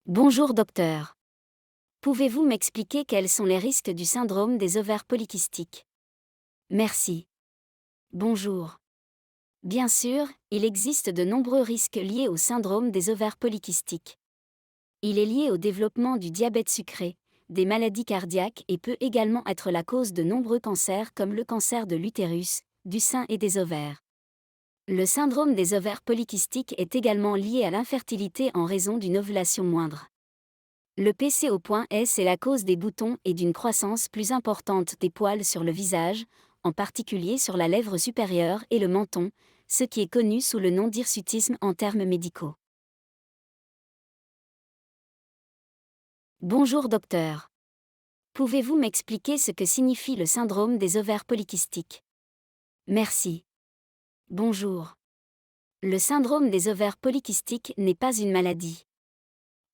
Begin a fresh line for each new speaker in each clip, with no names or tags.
Bonjour docteur. Pouvez-vous m'expliquer quels sont les risques du syndrome des ovaires polykystiques? Merci. Bonjour. Bien sûr, il existe de nombreux risques liés au syndrome des ovaires polykystiques. Il est lié au développement du diabète sucré, des maladies cardiaques et peut également être la cause de nombreux cancers comme le cancer de l'utérus, du sein et des ovaires. Le syndrome des ovaires polykystiques est également lié à l'infertilité en raison d'une ovulation moindre. Le PCOS est la cause des boutons et d'une croissance plus importante des poils sur le visage, en particulier sur la lèvre supérieure et le menton, ce qui est connu sous le nom d'hirsutisme en termes médicaux. Bonjour docteur. Pouvez-vous m'expliquer ce que signifie le syndrome des ovaires polykystiques? Merci. Bonjour. Le syndrome des ovaires polykystiques n'est pas une maladie.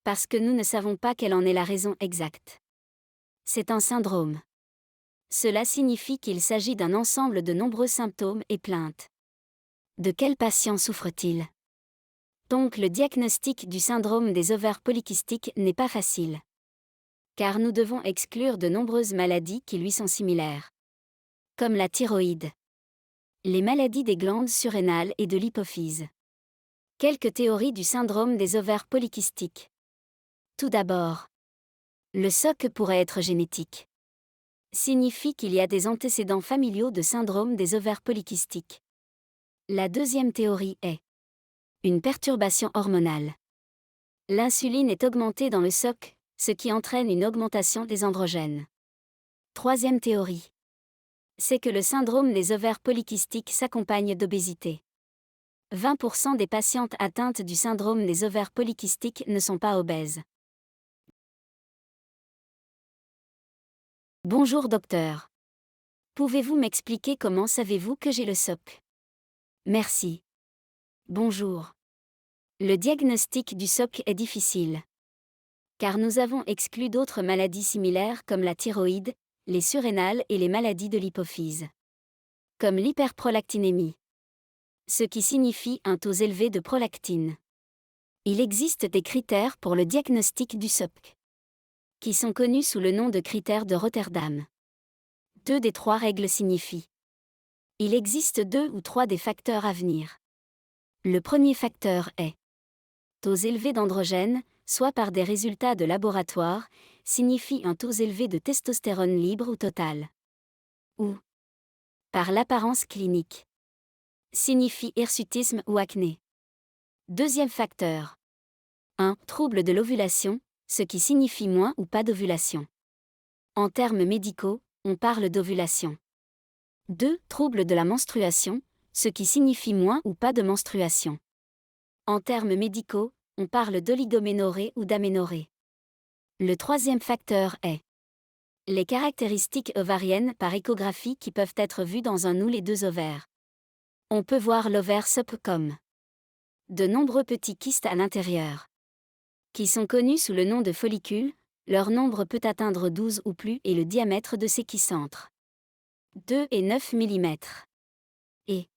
Parce que nous ne savons pas quelle en est la raison exacte. C'est un syndrome. Cela signifie qu'il s'agit d'un ensemble de nombreux symptômes et plaintes. De quel patient souffre-t-il? Donc le diagnostic du syndrome des ovaires polykystiques n'est pas facile. Car nous devons exclure de nombreuses maladies qui lui sont similaires. Comme la thyroïde. Les maladies des glandes surrénales et de l'hypophyse. Quelques théories du syndrome des ovaires polykystiques. Tout d'abord, le SOC pourrait être génétique. Signifie qu'il y a des antécédents familiaux de syndrome des ovaires polykystiques. La deuxième théorie est une perturbation hormonale. L'insuline est augmentée dans le SOC, ce qui entraîne une augmentation des androgènes. Troisième théorie, c'est que le syndrome des ovaires polykystiques s'accompagne d'obésité. 20% des patientes atteintes du syndrome des ovaires polykystiques ne sont pas obèses. Bonjour docteur. Pouvez-vous m'expliquer comment savez-vous que j'ai le SOC? Merci. Bonjour. Le diagnostic du SOC est difficile. Car nous avons exclu d'autres maladies similaires comme la thyroïde, les surrénales et les maladies de l'hypophyse. Comme l'hyperprolactinémie. Ce qui signifie un taux élevé de prolactine. Il existe des critères pour le diagnostic du SOC. Qui sont connus sous le nom de critères de Rotterdam. 2 des 3 règles signifient. Il existe 2 ou 3 des facteurs à venir. Le premier facteur est taux élevé d'androgènes, soit par des résultats de laboratoire, signifie un taux élevé de testostérone libre ou total. Ou par l'apparence clinique. Signifie hirsutisme ou acné. Deuxième facteur. 1. Trouble de l'ovulation, ce qui signifie moins ou pas d'ovulation. En termes médicaux, on parle d'ovulation. 2. Trouble de la menstruation, ce qui signifie moins ou pas de menstruation. En termes médicaux, on parle d'oligoménorrhée ou d'aménorrhée. Le troisième facteur est les caractéristiques ovariennes par échographie qui peuvent être vues dans un ou les 2 ovaires. On peut voir l'ovaire SOP comme de nombreux petits kystes à l'intérieur, qui sont connus sous le nom de follicules, leur nombre peut atteindre 12 ou plus et le diamètre de ces kyscentres. 2 et 9 mm. Et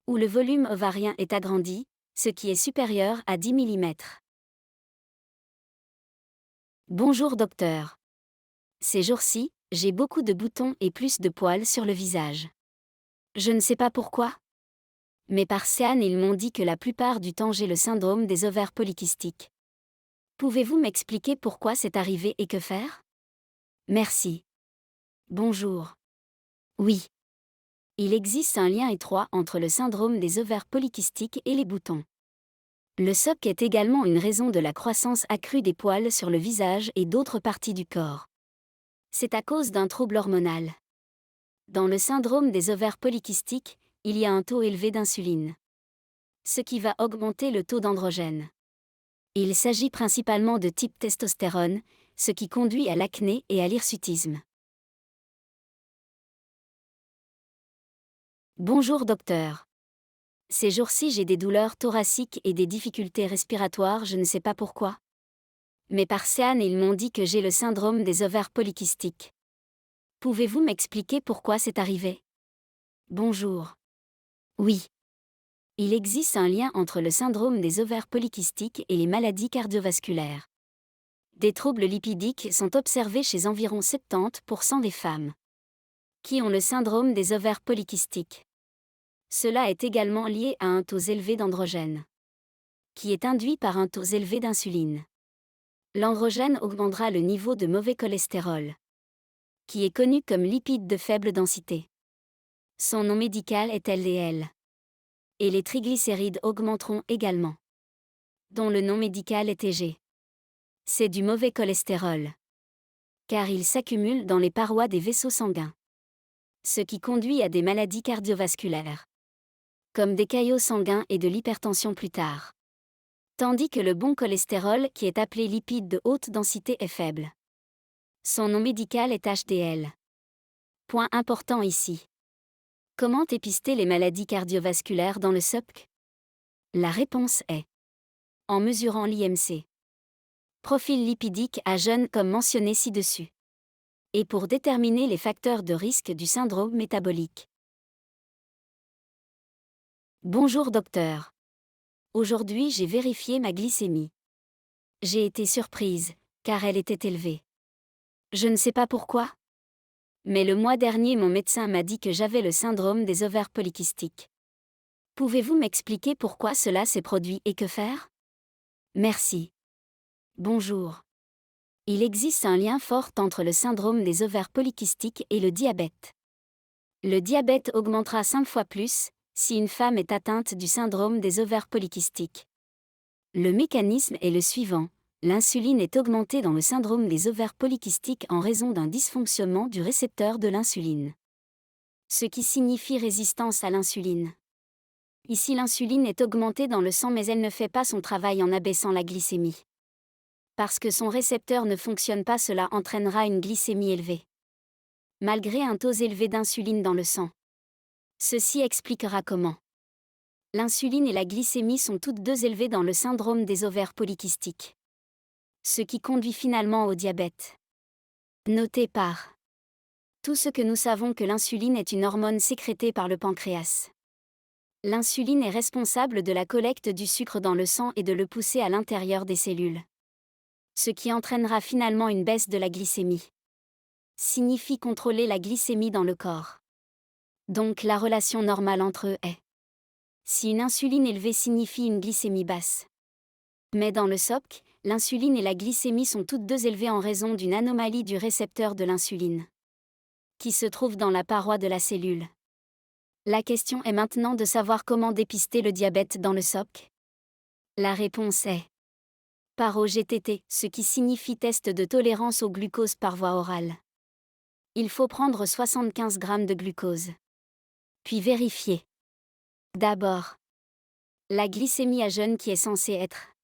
où le volume ovarien est agrandi, ce qui est supérieur à 10 mm. Bonjour docteur. Ces jours-ci, j'ai beaucoup de boutons et plus de poils sur le visage. Je ne sais pas pourquoi. Mais par SEAN ils m'ont dit que la plupart du temps j'ai le syndrome des ovaires polykystiques. Pouvez-vous m'expliquer pourquoi c'est arrivé et que faire? Merci. Bonjour. Oui. Il existe un lien étroit entre le syndrome des ovaires polykystiques et les boutons. Le SOC est également une raison de la croissance accrue des poils sur le visage et d'autres parties du corps. C'est à cause d'un trouble hormonal. Dans le syndrome des ovaires polykystiques, il y a un taux élevé d'insuline. Ce qui va augmenter le taux d'androgène. Il s'agit principalement de type testostérone, ce qui conduit à l'acné et à l'hirsutisme. Bonjour docteur. Ces jours-ci j'ai des douleurs thoraciques et des difficultés respiratoires, je ne sais pas pourquoi. Mais par SEAN ils m'ont dit que j'ai le syndrome des ovaires polykystiques. Pouvez-vous m'expliquer pourquoi c'est arrivé? Bonjour. Oui. Il existe un lien entre le syndrome des ovaires polykystiques et les maladies cardiovasculaires. Des troubles lipidiques sont observés chez environ 70% des femmes qui ont le syndrome des ovaires polykystiques. Cela est également lié à un taux élevé d'androgène, qui est induit par un taux élevé d'insuline. L'androgène augmentera le niveau de mauvais cholestérol, qui est connu comme lipide de faible densité. Son nom médical est LDL. Et les triglycérides augmenteront également, dont le nom médical est TG. C'est du mauvais cholestérol, car il s'accumule dans les parois des vaisseaux sanguins, ce qui conduit à des maladies cardiovasculaires, comme des caillots sanguins et de l'hypertension plus tard. Tandis que le bon cholestérol, qui est appelé lipide de haute densité, est faible. Son nom médical est HDL. Point important ici. Comment dépister les maladies cardiovasculaires dans le SOPC? La réponse est en mesurant l'IMC. Profil lipidique à jeune comme mentionné ci-dessus. Et pour déterminer les facteurs de risque du syndrome métabolique. Bonjour docteur. Aujourd'hui j'ai vérifié ma glycémie. J'ai été surprise, car elle était élevée. Je ne sais pas pourquoi. Mais le mois dernier mon médecin m'a dit que j'avais le syndrome des ovaires polykystiques. Pouvez-vous m'expliquer pourquoi cela s'est produit et que faire? Merci. Bonjour. Il existe un lien fort entre le syndrome des ovaires polykystiques et le diabète. Le diabète augmentera 5 fois plus si une femme est atteinte du syndrome des ovaires polykystiques. Le mécanisme est le suivant. L'insuline est augmentée dans le syndrome des ovaires polykystiques en raison d'un dysfonctionnement du récepteur de l'insuline. Ce qui signifie résistance à l'insuline. Ici l'insuline est augmentée dans le sang mais elle ne fait pas son travail en abaissant la glycémie. Parce que son récepteur ne fonctionne pas, cela entraînera une glycémie élevée, malgré un taux élevé d'insuline dans le sang. Ceci expliquera comment l'insuline et la glycémie sont toutes deux élevées dans le syndrome des ovaires polykystiques. Ce qui conduit finalement au diabète. Noté par tout ce que nous savons que l'insuline est une hormone sécrétée par le pancréas. L'insuline est responsable de la collecte du sucre dans le sang et de le pousser à l'intérieur des cellules. Ce qui entraînera finalement une baisse de la glycémie. Signifie contrôler la glycémie dans le corps. Donc la relation normale entre eux est si une insuline élevée signifie une glycémie basse. Mais dans le SOPC, l'insuline et la glycémie sont toutes deux élevées en raison d'une anomalie du récepteur de l'insuline, qui se trouve dans la paroi de la cellule. La question est maintenant de savoir comment dépister le diabète dans le SOPC. La réponse est par OGTT, ce qui signifie test de tolérance au glucose par voie orale. Il faut prendre 75 g de glucose. Puis vérifier. D'abord, la glycémie à jeûne qui est censée être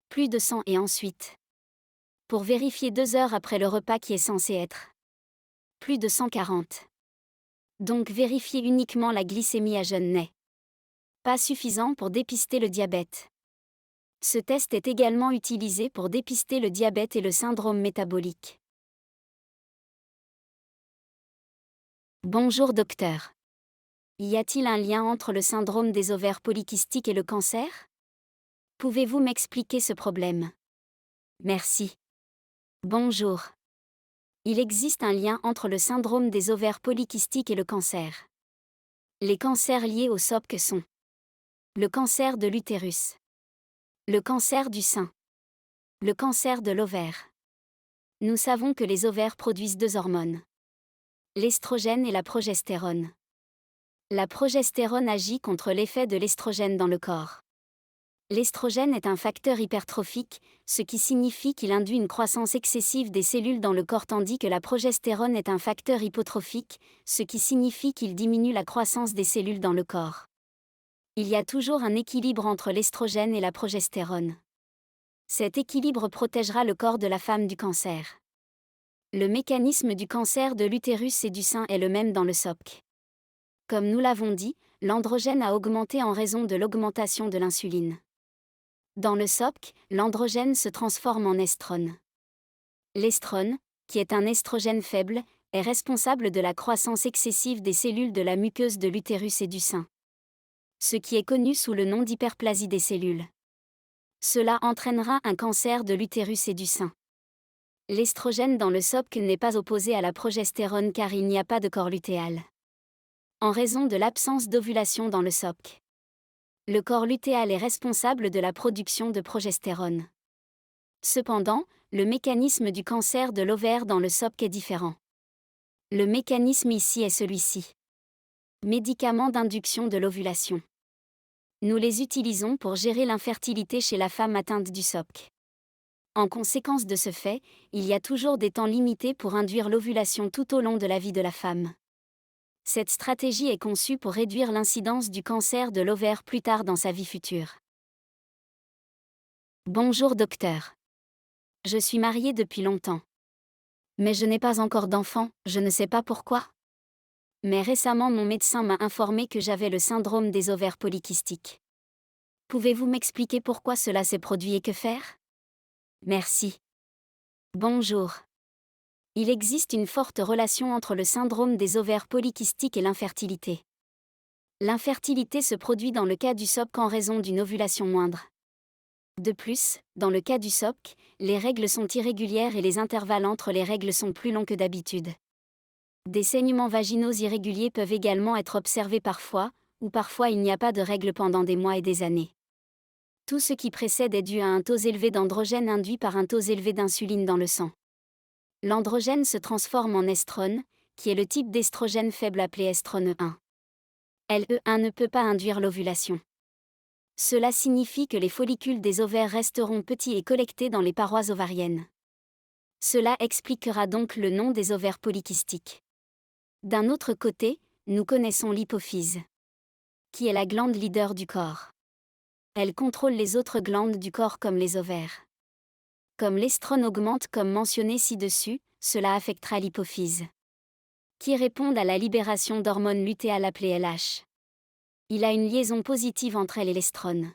plus de 100 et ensuite, pour vérifier 2 heures après le repas qui est censé être plus de 140. Donc vérifier uniquement la glycémie à jeûne n'est pas suffisant pour dépister le diabète. Ce test est également utilisé pour dépister le diabète et le syndrome métabolique. Bonjour docteur. Y a-t-il un lien entre le syndrome des ovaires polykystiques et le cancer? Pouvez-vous m'expliquer ce problème? Merci. Bonjour. Il existe un lien entre le syndrome des ovaires polykystiques et le cancer. Les cancers liés au SOPC sont le cancer de l'utérus, le cancer du sein, le cancer de l'ovaire. Nous savons que les ovaires produisent 2 hormones, l'estrogène et la progestérone. La progestérone agit contre l'effet de l'estrogène dans le corps. L'estrogène est un facteur hypertrophique, ce qui signifie qu'il induit une croissance excessive des cellules dans le corps tandis que la progestérone est un facteur hypotrophique, ce qui signifie qu'il diminue la croissance des cellules dans le corps. Il y a toujours un équilibre entre l'estrogène et la progestérone. Cet équilibre protégera le corps de la femme du cancer. Le mécanisme du cancer de l'utérus et du sein est le même dans le SOPC. Comme nous l'avons dit, l'androgène a augmenté en raison de l'augmentation de l'insuline. Dans le SOPC, l'androgène se transforme en estrone. L'estrone, qui est un estrogène faible, est responsable de la croissance excessive des cellules de la muqueuse de l'utérus et du sein. Ce qui est connu sous le nom d'hyperplasie des cellules. Cela entraînera un cancer de l'utérus et du sein. L'estrogène dans le SOPC n'est pas opposé à la progestérone car il n'y a pas de corps lutéal. En raison de l'absence d'ovulation dans le SOPC. Le corps lutéal est responsable de la production de progestérone. Cependant, le mécanisme du cancer de l'ovaire dans le SOPC est différent. Le mécanisme ici est celui-ci. Médicaments d'induction de l'ovulation. Nous les utilisons pour gérer l'infertilité chez la femme atteinte du SOPC. En conséquence de ce fait, il y a toujours des temps limités pour induire l'ovulation tout au long de la vie de la femme. Cette stratégie est conçue pour réduire l'incidence du cancer de l'ovaire plus tard dans sa vie future. Bonjour docteur. Je suis mariée depuis longtemps. Mais je n'ai pas encore d'enfant, je ne sais pas pourquoi. Mais récemment mon médecin m'a informé que j'avais le syndrome des ovaires polykystiques. Pouvez-vous m'expliquer pourquoi cela s'est produit et que faire ? Merci. Bonjour. Il existe une forte relation entre le syndrome des ovaires polykystiques et l'infertilité. L'infertilité se produit dans le cas du SOPC en raison d'une ovulation moindre. De plus, dans le cas du SOPC, les règles sont irrégulières et les intervalles entre les règles sont plus longs que d'habitude. Des saignements vaginaux irréguliers peuvent également être observés parfois, ou parfois il n'y a pas de règles pendant des mois et des années. Tout ce qui précède est dû à un taux élevé d'androgène induit par un taux élevé d'insuline dans le sang. L'androgène se transforme en estrone, qui est le type d'estrogène faible appelé estrone 1. LE1 ne peut pas induire l'ovulation. Cela signifie que les follicules des ovaires resteront petits et collectés dans les parois ovariennes. Cela expliquera donc le nom des ovaires polykystiques. D'un autre côté, nous connaissons l'hypophyse, qui est la glande leader du corps. Elle contrôle les autres glandes du corps comme les ovaires. Comme l'estrone augmente comme mentionné ci-dessus, cela affectera l'hypophyse, qui répond à la libération d'hormones lutéales appelées LH. Il a une liaison positive entre elle et l'estrone.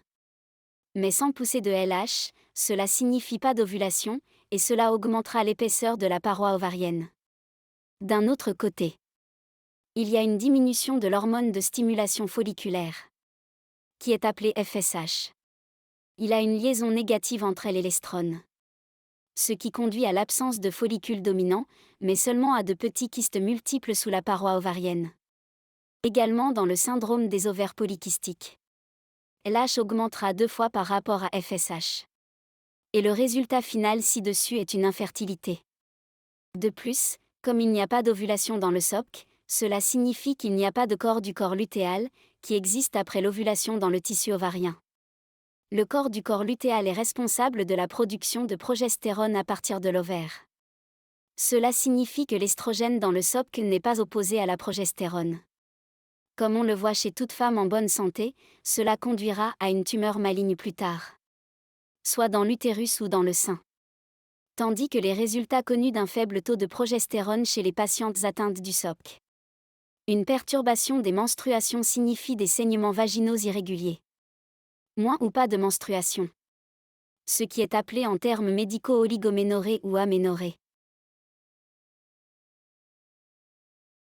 Mais sans pousser de LH, cela signifie pas d'ovulation, et cela augmentera l'épaisseur de la paroi ovarienne. D'un autre côté, il y a une diminution de l'hormone de stimulation folliculaire, qui est appelée FSH. Il a une liaison négative entre elle et l'estrone, ce qui conduit à l'absence de follicules dominants, mais seulement à de petits kystes multiples sous la paroi ovarienne. Également dans le syndrome des ovaires polykystiques. LH augmentera 2 fois par rapport à FSH. Et le résultat final ci-dessus est une infertilité. De plus, comme il n'y a pas d'ovulation dans le SOPC, cela signifie qu'il n'y a pas de corps du corps lutéal, qui existe après l'ovulation dans le tissu ovarien. Le corps du corps lutéal est responsable de la production de progestérone à partir de l'ovaire. Cela signifie que l'estrogène dans le SOPC n'est pas opposé à la progestérone. Comme on le voit chez toute femme en bonne santé, cela conduira à une tumeur maligne plus tard, soit dans l'utérus ou dans le sein. Tandis que les résultats connus d'un faible taux de progestérone chez les patientes atteintes du SOPC. Une perturbation des menstruations signifie des saignements vaginaux irréguliers. Moins ou pas de menstruation. Ce qui est appelé en termes médicaux oligoménorrhée ou aménorrhée.